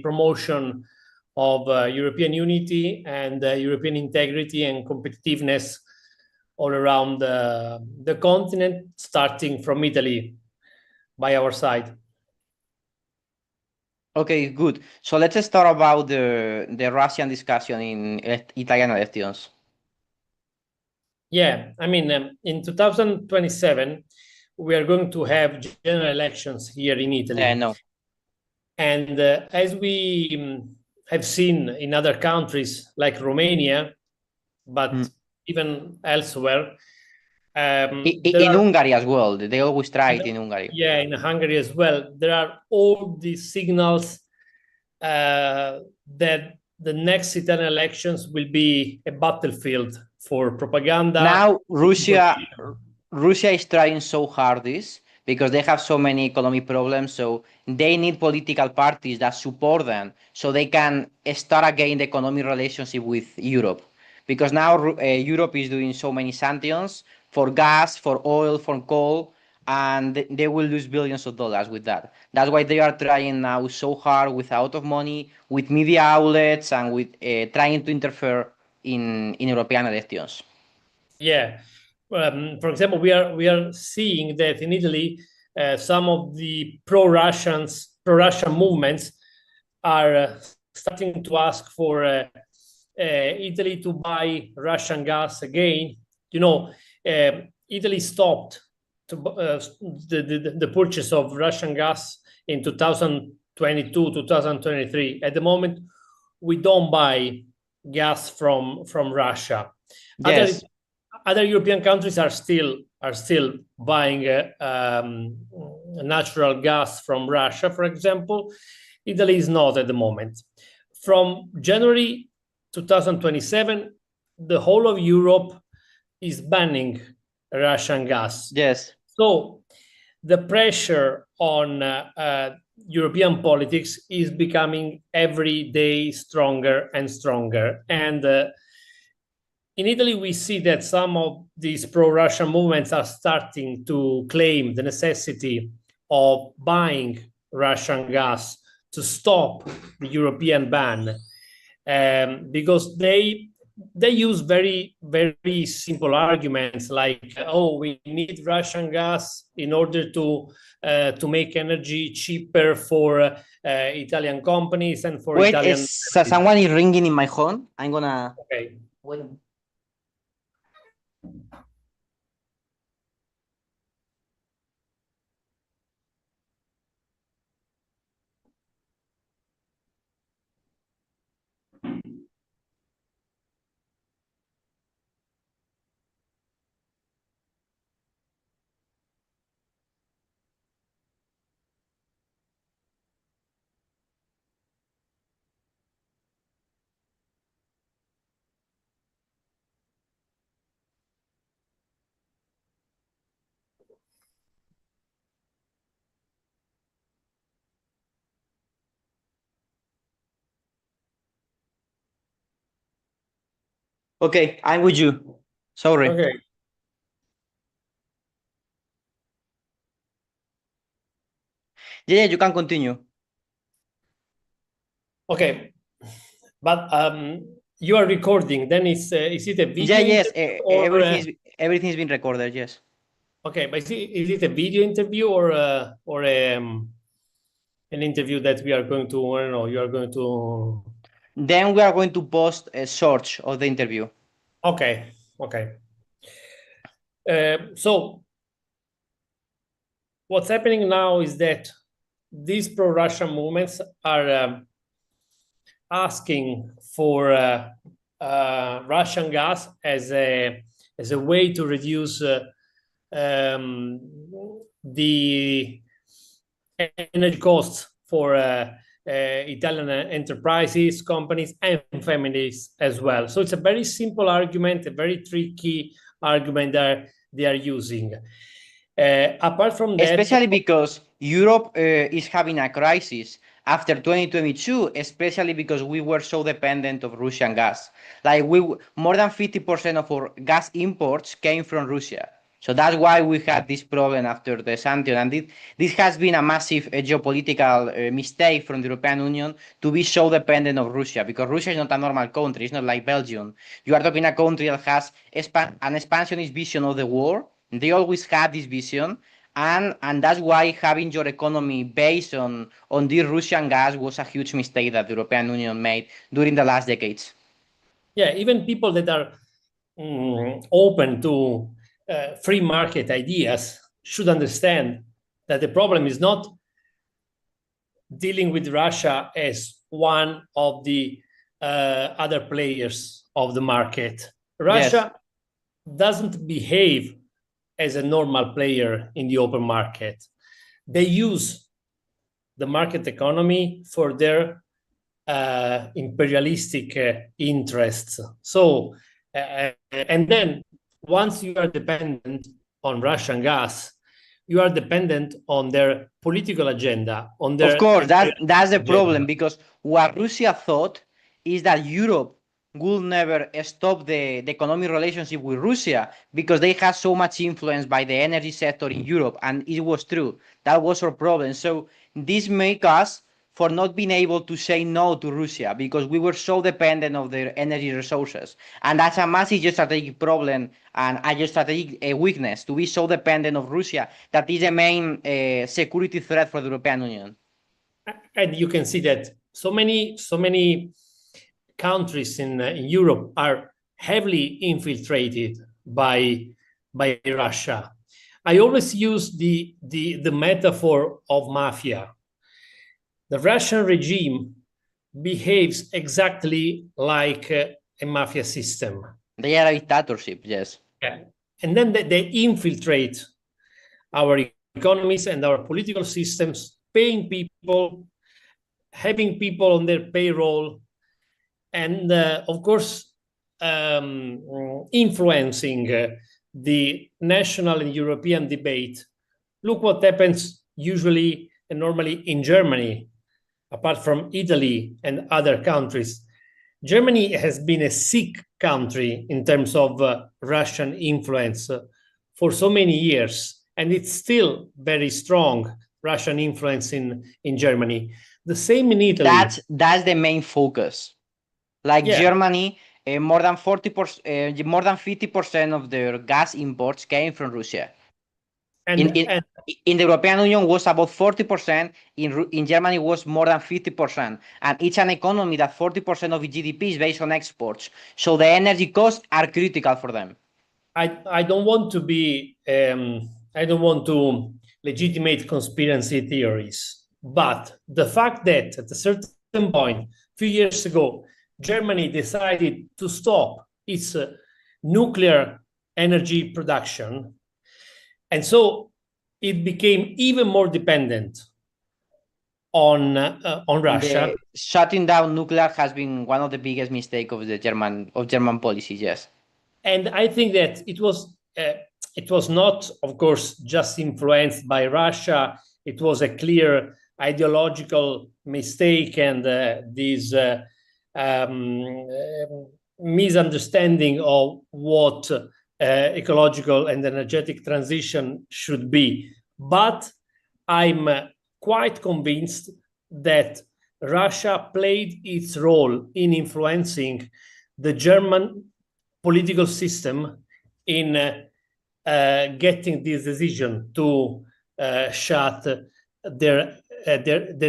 the promotion of European unity and European integrity and competitiveness all around the continent, starting from Italy by our side. Okay, good. So let's start about the Russian discussion in Italian elections. Yeah, I mean, in 2027, we are going to have general elections here in Italy. No. And as we have seen in other countries like Romania, but even elsewhere, in Hungary as well. They always try it in Hungary. Yeah, in Hungary as well. There are all these signals that the next Italian elections will be a battlefield for propaganda. Now Russia is trying so hard this because they have so many economic problems. So they need political parties that support them so they can start again the economic relationship with Europe. Because now Europe is doing so many sanctions for gas, for oil, for coal, and they will lose billions of dollars with that. That's why they are trying now so hard with a lot of money, with media outlets, and with trying to interfere in European elections. Yeah. For example, we are seeing that in Italy, some of the pro-Russian movements are starting to ask for Italy to buy Russian gas again. You know, Italy stopped the purchase of Russian gas in 2022, 2023. At the moment, we don't buy gas from Russia. Yes. Other European countries are still buying natural gas from Russia, for example. Italy is not at the moment. From January 2027, the whole of Europe is banning Russian gas. Yes. So the pressure on European politics is becoming every day stronger and stronger. And in Italy, we see that some of these pro-Russian movements are starting to claim the necessity of buying Russian gas to stop the European ban, because they use very, very simple arguments like, oh, we need Russian gas in order to make energy cheaper for Italian companies and for Italian. Someone is ringing in my phone. I'm gonna. Okay. Wait. Okay, I'm with you. Sorry. Okay. Yeah, you can continue. Okay, but you are recording. Then is it a video? Yeah, yes. Everything's been recorded. Yes. Okay, but is it a video interview or an interview that we are going to? I don't know. You are going to. Then we are going to post a search of the interview. Okay. Okay. So what's happening now is that these pro-Russian movements are asking for Russian gas as a way to reduce the energy costs for Italian enterprises, companies, and families as well. So it's a very simple argument, a very tricky argument that they are using. Apart from that, especially because Europe is having a crisis after 2022, especially because we were so dependent of Russian gas. Like more than 50% of our gas imports came from Russia. So that's why we had this problem after the sanction. And this has been a massive geopolitical mistake from the European Union to be so dependent of Russia, because Russia is not a normal country. It's not like Belgium. You are talking a country that has an expansionist vision of the war. They always had this vision. And that's why having your economy based on this Russian gas was a huge mistake that the European Union made during the last decades. Yeah, even people that are open to free market ideas should understand that the problem is not dealing with Russia as one of the other players of the market. Yes. Russia doesn't behave as a normal player in the open market. They use the market economy for their imperialistic interests. So, and then once you are dependent on Russian gas, you are dependent on their political agenda, on Of their course, that's the problem, agenda. because what Russia thought is that Europe will never stop the economic relationship with Russia because they have so much influence by the energy sector in Europe, and it was true. That was our problem. So this make us for not being able to say no to Russia because we were so dependent of their energy resources, and that's a massive geostrategic problem and a geostrategic weakness to be so dependent of Russia. That is the main security threat for the European Union. And you can see that so many countries in Europe are heavily infiltrated by Russia. I always use the metaphor of mafia. The Russian regime behaves exactly like a mafia system. They are a dictatorship, yes. Yeah. And then they infiltrate our economies and our political systems, paying people, having people on their payroll, and of course, influencing the national and European debate. Look what happens usually and normally in Germany, apart from Italy and other countries. Germany has been a sick country in terms of Russian influence for so many years, and it's still very strong Russian influence in Germany. The same in Italy. That's the main focus. Like Yeah, Germany, more than 40%, more than 50% of their gas imports came from Russia. In and in and in the European Union was about 40%. In Germany was more than 50%, and it's an economy that 40% of its GDP is based on exports. So the energy costs are critical for them. I don't want to be I don't want to legitimate conspiracy theories, but the fact that at a certain point, a few years ago, Germany decided to stop its nuclear energy production, and so it became even more dependent on Russia. The shutting down nuclear has been one of the biggest mistakes of the German policy. Yes. And I think that it was not, of course, just influenced by Russia. It was a clear ideological mistake and this misunderstanding of what ecological and energetic transition should be. But I'm quite convinced that Russia played its role in influencing the German political system in getting this decision to shut their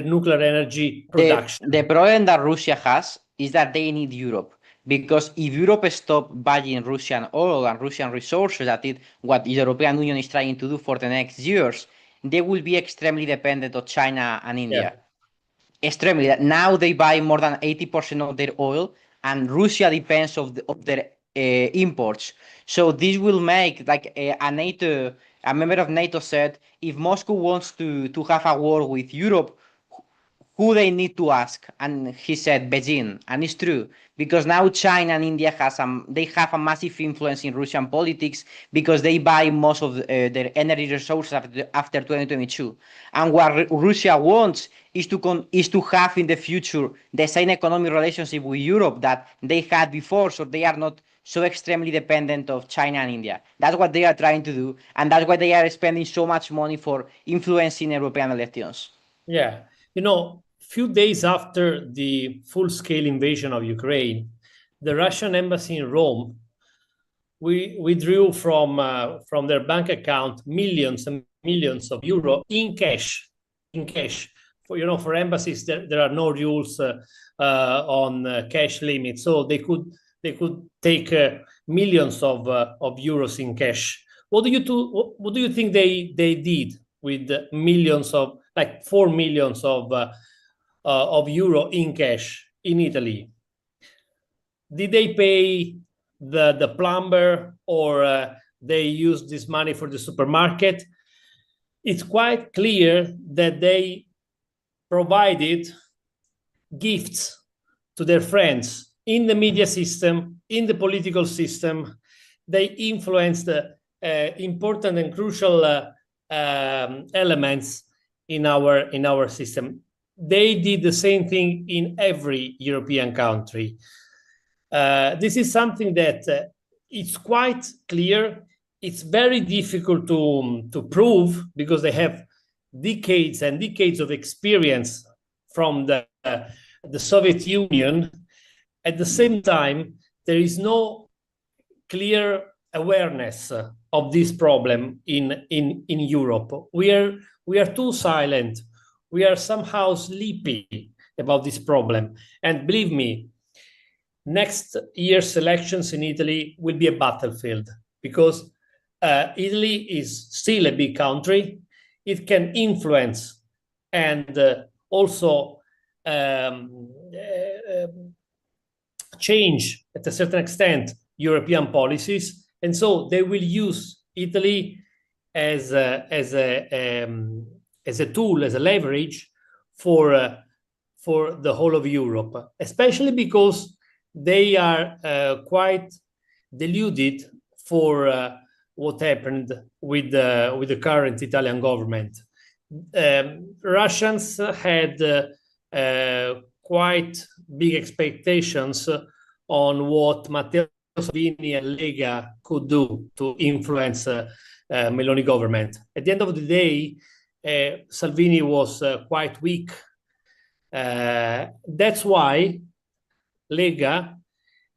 nuclear energy production. The problem that Russia has is that they need Europe. Because if Europe stop buying Russian oil and Russian resources, that is what the European Union is trying to do for the next years, they will be extremely dependent on China and Yeah. India. Extremely. Now they buy more than 80% of their oil, and Russia depends of their imports. So this will make like a member of NATO said, if Moscow wants to have a war with Europe, who they need to ask, and he said Beijing, and it's true because now China and India they have a massive influence in Russian politics because they buy most of their energy resources after 2022, and what Russia wants is to have in the future the same economic relationship with Europe that they had before, so they are not so extremely dependent of China and India. That's what they are trying to do, and that's why they are spending so much money for influencing European elections. Yeah, few days after the full-scale invasion of Ukraine, the Russian embassy in Rome we withdrew from their bank account millions and millions of euro in cash. In cash, for embassies there are no rules on cash limit, so they could take millions of euros in cash. What do you think they did with millions of, like 4 millions of euro in cash in Italy? Did they pay the plumber, or they use this money for the supermarket? It's quite clear that they provided gifts to their friends in the media system, in the political system. They influenced important and crucial elements in our system. They did the same thing in every European country. This is something that it's quite clear. It's very difficult to prove because they have decades and decades of experience from the Soviet Union. At the same time, there is no clear awareness of this problem in Europe. We are too silent. We are somehow sleepy about this problem. And believe me, next year's elections in Italy will be a battlefield because Italy is still a big country. It can influence and also change at a certain extent European policies, and so they will use Italy as a tool, as a leverage for the whole of Europe, especially because they are quite deluded for what happened with the current Italian government. Russians had quite big expectations on what Matteo Salvini and Lega could do to influence Meloni government. At the end of the day, Salvini was quite weak. That's why Lega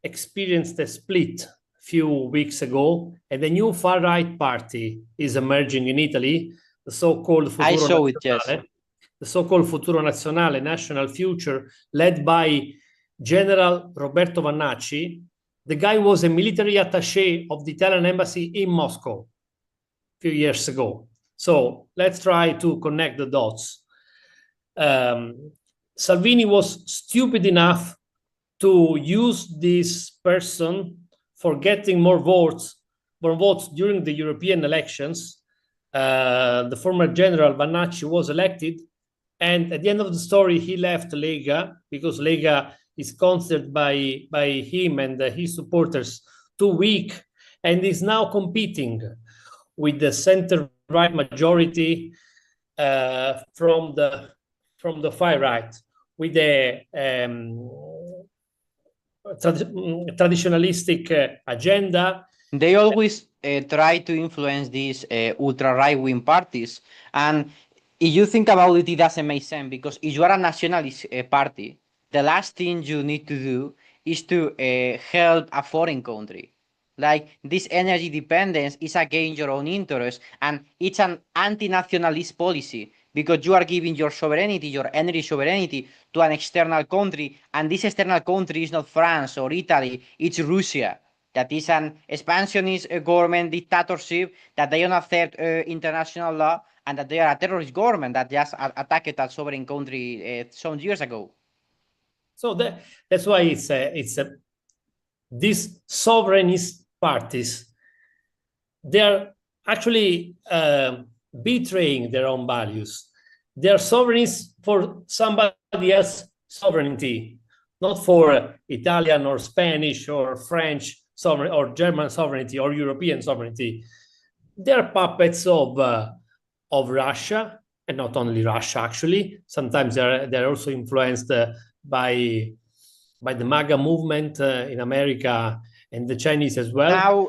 experienced a split few weeks ago, and a new far-right party is emerging in Italy, the so-called Futuro Nazionale. Yes. The so-called Futuro Nazionale, National Future, led by General Roberto Vannacci. The guy was a military attaché of the Italian embassy in Moscow a few years ago. So let's try to connect the dots. Salvini was stupid enough to use this person for getting more votes during the European elections. The former General Vannacci was elected, and at the end of the story, he left Lega because Lega is considered by him and his supporters too weak, and is now competing with the center-right majority from the far right, with the traditionalistic agenda. They always try to influence these ultra right-wing parties, and if you think about it, it doesn't make sense, because if you are a nationalist party, the last thing you need to do is to help a foreign country. Like, this energy dependence is against your own interest, and it's an anti-nationalist policy, because you are giving your sovereignty, your energy sovereignty, to an external country, and this external country is not France or Italy, it's Russia. That is an expansionist government dictatorship, that they don't accept international law, and that they are a terrorist government that just attacked that sovereign country some years ago. So that's why these sovereignist parties, they are actually betraying their own values. They are sovereignists for somebody else's sovereignty, not for Italian or Spanish or French sovereignty or German sovereignty or European sovereignty. They are puppets of Russia, and not only Russia, actually. Sometimes they're also influenced by the MAGA movement in America and the Chinese as well. Now,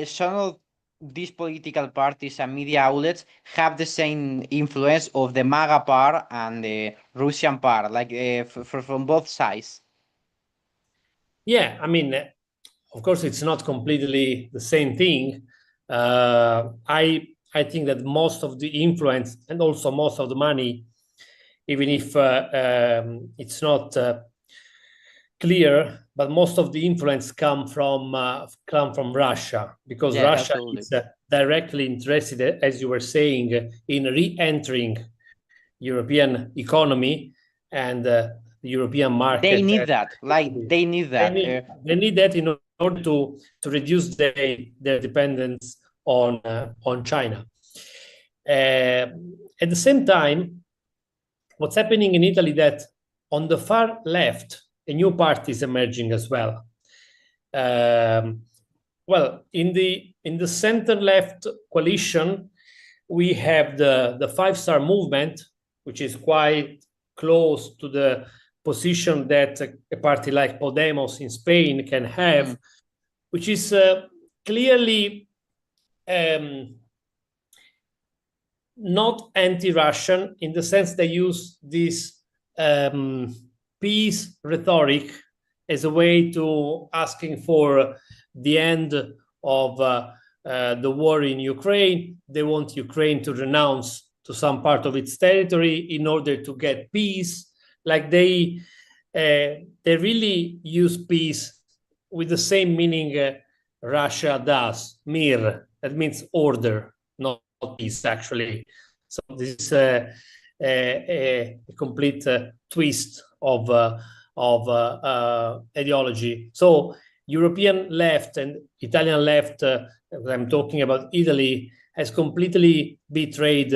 some of these political parties and media outlets have the same influence of the MAGA part and the Russian part, like from both sides. Yeah, I mean, of course, it's not completely the same thing. I think that most of the influence and also most of the money, even if it's not clear, but most of the influence come from Russia, because Yes, Russia absolutely. is directly interested, as you were saying, in re-entering European economy and the European market. They need that. Like they need that. They need that in order to reduce their dependence on China. At the same time, what's happening in Italy that on the far left, a new party is emerging as well. Well, in the center left coalition, we have the five-star movement, which is quite close to the position that a party like Podemos in Spain can have, which is clearly not anti-Russian, in the sense they use this peace rhetoric as a way to asking for the end of the war in Ukraine. They want Ukraine to renounce to some part of its territory in order to get peace. Like they really use peace with the same meaning Russia does, mir. That means order, not peace, actually. So this is a complete twist of ideology. So European left and Italian left, I'm talking about Italy, has completely betrayed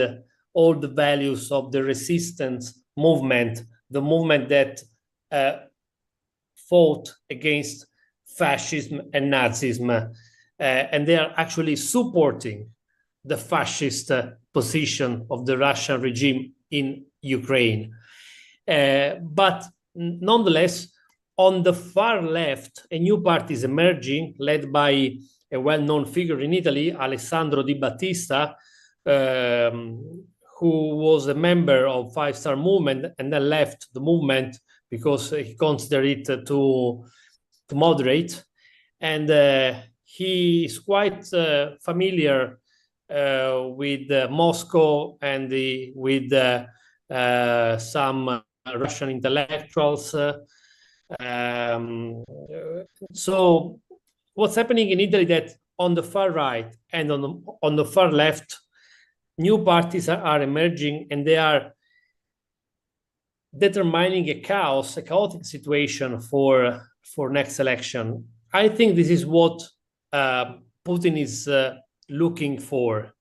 all the values of the resistance movement, the movement that fought against fascism and Nazism. And they are actually supporting the fascist position of the Russian regime in Ukraine. But nonetheless, on the far left, a new party is emerging, led by a well-known figure in Italy, Alessandro Di Battista, who was a member of Five Star Movement and then left the movement because he considered it too moderate. And he is quite familiar with Moscow and with some Russian intellectuals. So what's happening in Italy that on the far right and on the far left, new parties are emerging, and they are determining a chaotic situation for next election. I think this is what Putin is looking for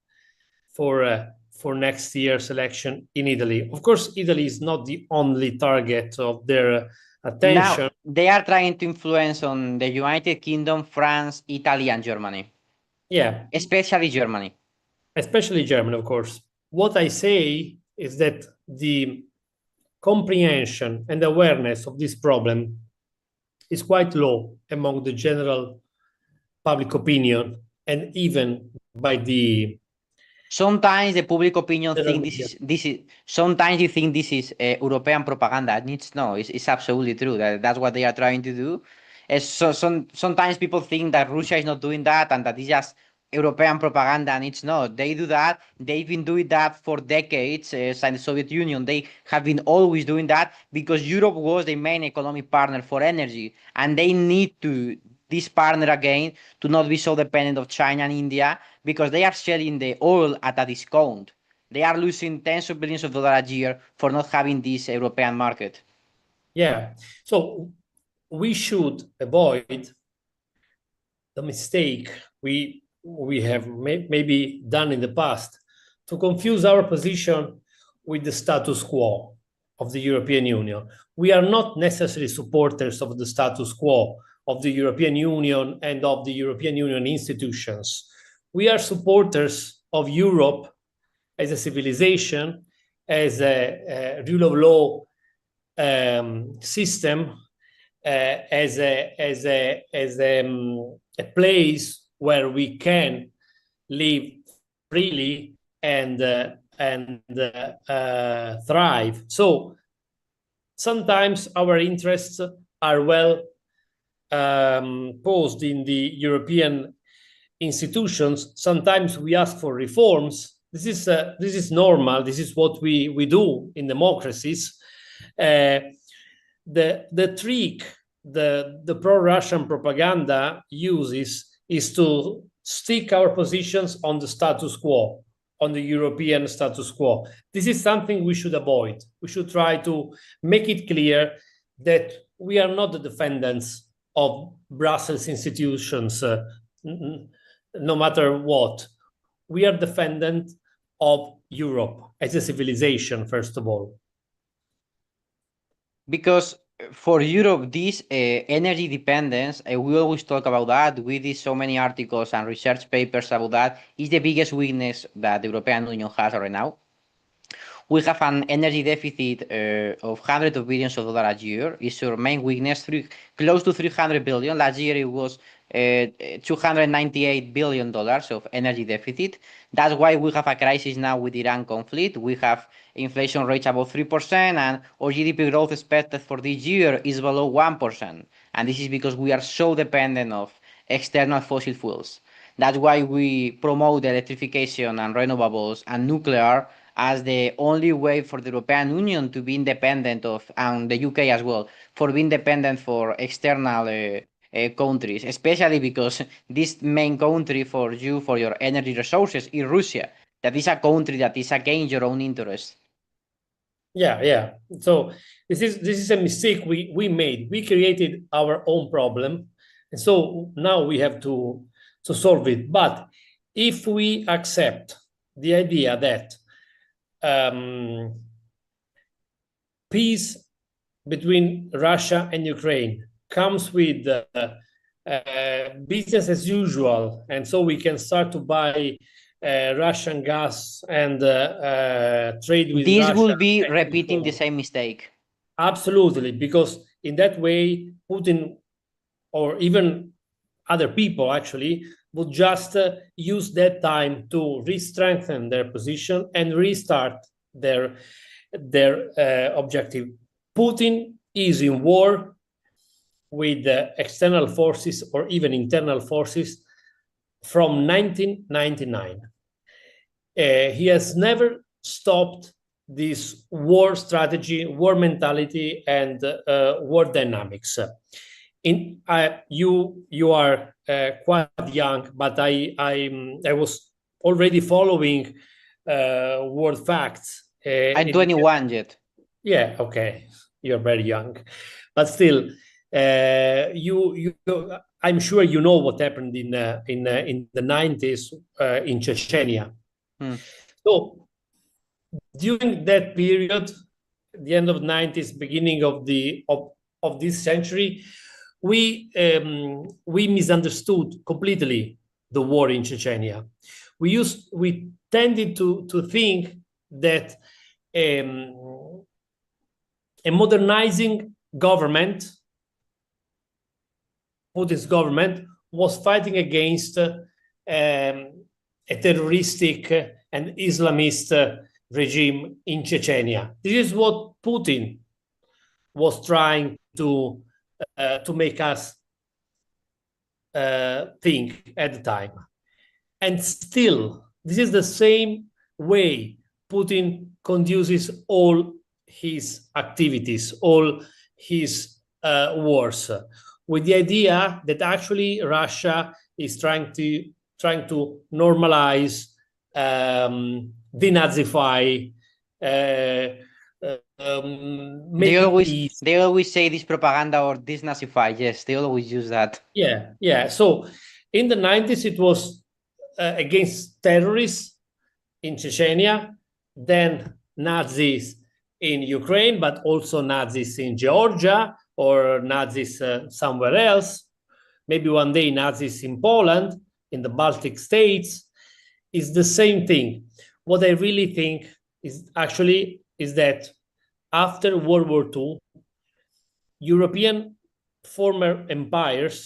next year's election in Italy. Of course, Italy is not the only target of their attention. Now they are trying to influence on the United Kingdom, France, Italy, and Germany. Yeah, especially Germany. Especially Germany, of course. What I say is that the comprehension and awareness of this problem is quite low among the general public opinion, and even by the sometimes the public opinion think this is sometimes you think this is European propaganda, and it's no, it's absolutely true that's what they are trying to do. Sometimes people think that Russia is not doing that and that it's just European propaganda, and it's not. They do that. They've been doing that for decades. Since the Soviet Union, they have been always doing that because Europe was the main economic partner for energy, and they need to this partner again to not be so dependent of China and India because they are selling the oil at a discount. They are losing tens of billions of dollars a year for not having this European market. Yeah. So we should avoid the mistake we have maybe done in the past to confuse our position with the status quo of the European Union. We are not necessarily supporters of the status quo of the European Union and of the European Union institutions. We are supporters of Europe as a civilization, as a rule of law system, as a place where we can live freely and thrive. So sometimes our interests are well posed in the European institutions. Sometimes we ask for reforms. This is normal. This is what we do in democracies. The trick the pro-Russian propaganda uses is to stick our positions on the status quo, on the European status quo. This is something we should avoid. We should try to make it clear that we are not the defendants of Brussels institutions, no matter what. We are defendants of Europe as a civilization, first of all. Because for Europe, this energy dependence, we always talk about that. We did so many articles and research papers about that. Is the biggest weakness that the European Union has right now. We have an energy deficit of hundreds of billions of dollars a year. It's our main weakness, close to 300 billion. Last year it was $298 billion of energy deficit. That's why we have a crisis now with Iran conflict. We have inflation rates above 3%, and our GDP growth expected for this year is below 1%. And this is because we are so dependent of external fossil fuels. That's why we promote electrification and renewables and nuclear as the only way for the European Union to be independent of, and the UK as well, for being dependent for external countries, especially because this main country for you, for your energy resources, is Russia. That is a country that is against your own interest. Yeah. So this is a mistake we made. We created our own problem, and so now we have to solve it. But if we accept the idea that peace between Russia and Ukraine comes with business as usual, and so we can start to buy Russian gas and trade with this Russia. will be repeating the same mistake. Absolutely, because in that way, Putin or even other people actually would just use that time to re-strengthen their position and restart their objective. Putin is in war with external forces or even internal forces from 1999. He has never stopped this war strategy, war mentality, and war dynamics. You are quite young, but I was already following world facts. I'm 21 yet. Yeah, okay, you're very young, but still, I'm sure you know what happened in the 90s in Chechnya. So during that period, the end of the 90s, beginning of this century, we misunderstood completely the war in Chechnya. We tended to think that a modernizing government, Putin's government, was fighting against a terroristic and Islamist regime in Chechnya. This is what Putin was trying to make us think at the time. And still, this is the same way Putin conduces all his activities, all his wars, with the idea that actually Russia is trying to normalize, denazify, they always say this propaganda or this Nazify. Yes, they always use that. Yeah. So in the 90s, it was against terrorists in Chechnya, then Nazis in Ukraine, but also Nazis in Georgia or Nazis somewhere else. Maybe one day Nazis in Poland, in the Baltic states. Is the same thing. What I really think is actually is that after World War II, European former empires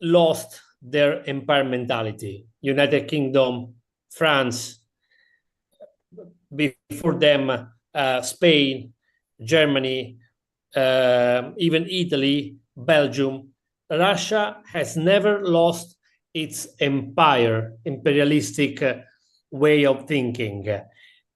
lost their empire mentality. United Kingdom, France, before them, Spain, Germany, even Italy, Belgium. Russia has never lost its imperialistic way of thinking.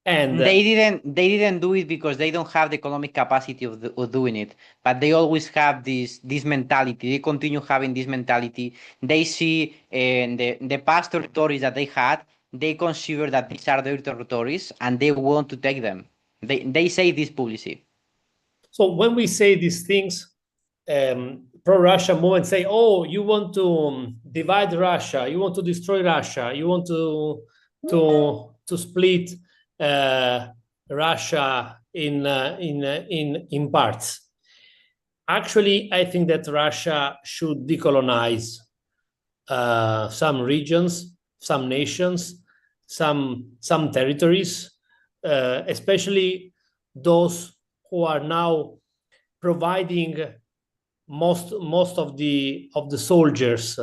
And They didn't do it because they don't have the economic capacity of doing it, but they always have this mentality. They continue having this mentality. They see the past territories that they had. They consider that these are their territories and they want to take them. They say this publicly. so when we say these things, pro-Russia movement say, "Oh, you want to divide Russia, you want to destroy Russia, you want to split Russia in parts." Actually, I think that Russia should decolonize some regions, some nations, some territories, especially those who are now providing most of the soldiers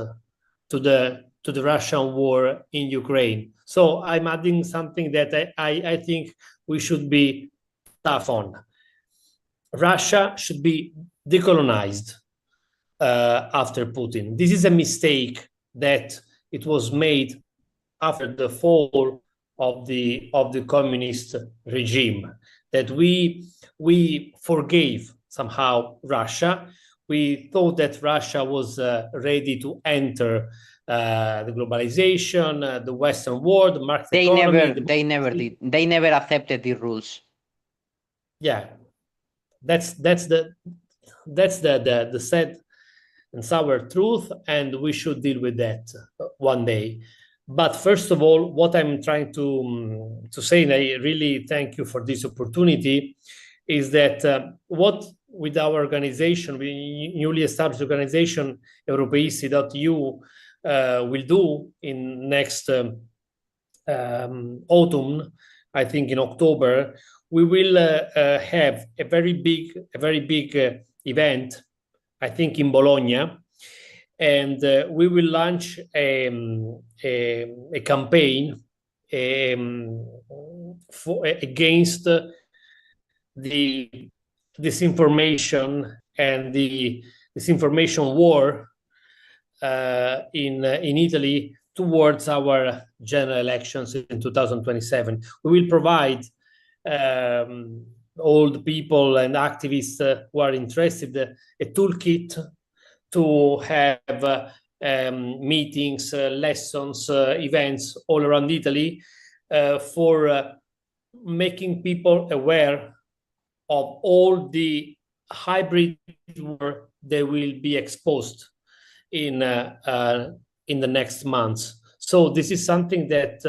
to the Russian war in Ukraine. So I'm adding something that I think we should be tough on. Russia should be decolonized after Putin. This is a mistake that it was made after the fall of the communist regime, that we forgave somehow Russia. We thought that Russia was ready to enter the globalization, the Western world, the market economy. They never did. They never accepted the rules. Yeah, that's the sad and sour truth, and we should deal with that one day. But first of all, what I'm trying to say, and I really thank you for this opportunity, is that what with our organization, we newly established organization, europeisti.eu, will do in next autumn, I think in October, we will have a very big event, I think in Bologna, and we will launch a campaign against the disinformation and the disinformation war in Italy towards our general elections in 2027. We will provide all the people and activists who are interested a toolkit to have meetings, lessons, events all around Italy for making people aware of all the hybrid war they will be exposed in the next months. So this is something that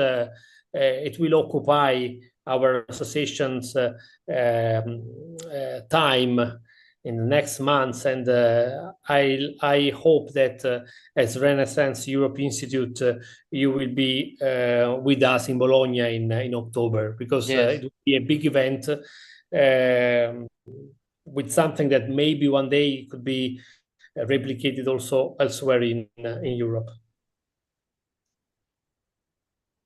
it will occupy our association's time in the next months, and I hope that as Renaissance Europe Institute, you will be with us in Bologna in October, because it will be a big event with something that maybe one day could be replicated also elsewhere in Europe.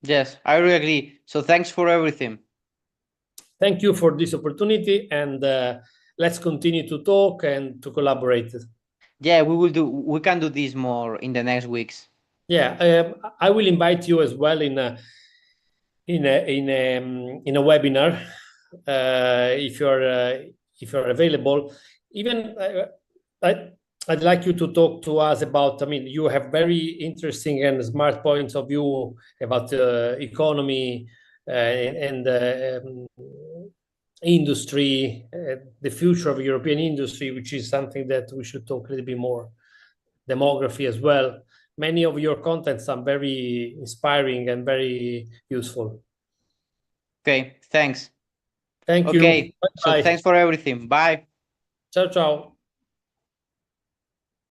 Yes, I really agree. So thanks for everything. Thank you for this opportunity, and let's continue to talk and to collaborate. Yeah, we can do this more in the next weeks. Yeah, I will invite you as well in a webinar if you're available. Even I'd like you to talk to us about. I mean, you have very interesting and smart points of view about the economy and industry, the future of European industry, which is something that we should talk a little bit more. Demography as well. Many of your contents are very inspiring and very useful. Okay, thanks. Thank you. Okay, so Bye. thanks for everything. Bye. Ciao, ciao.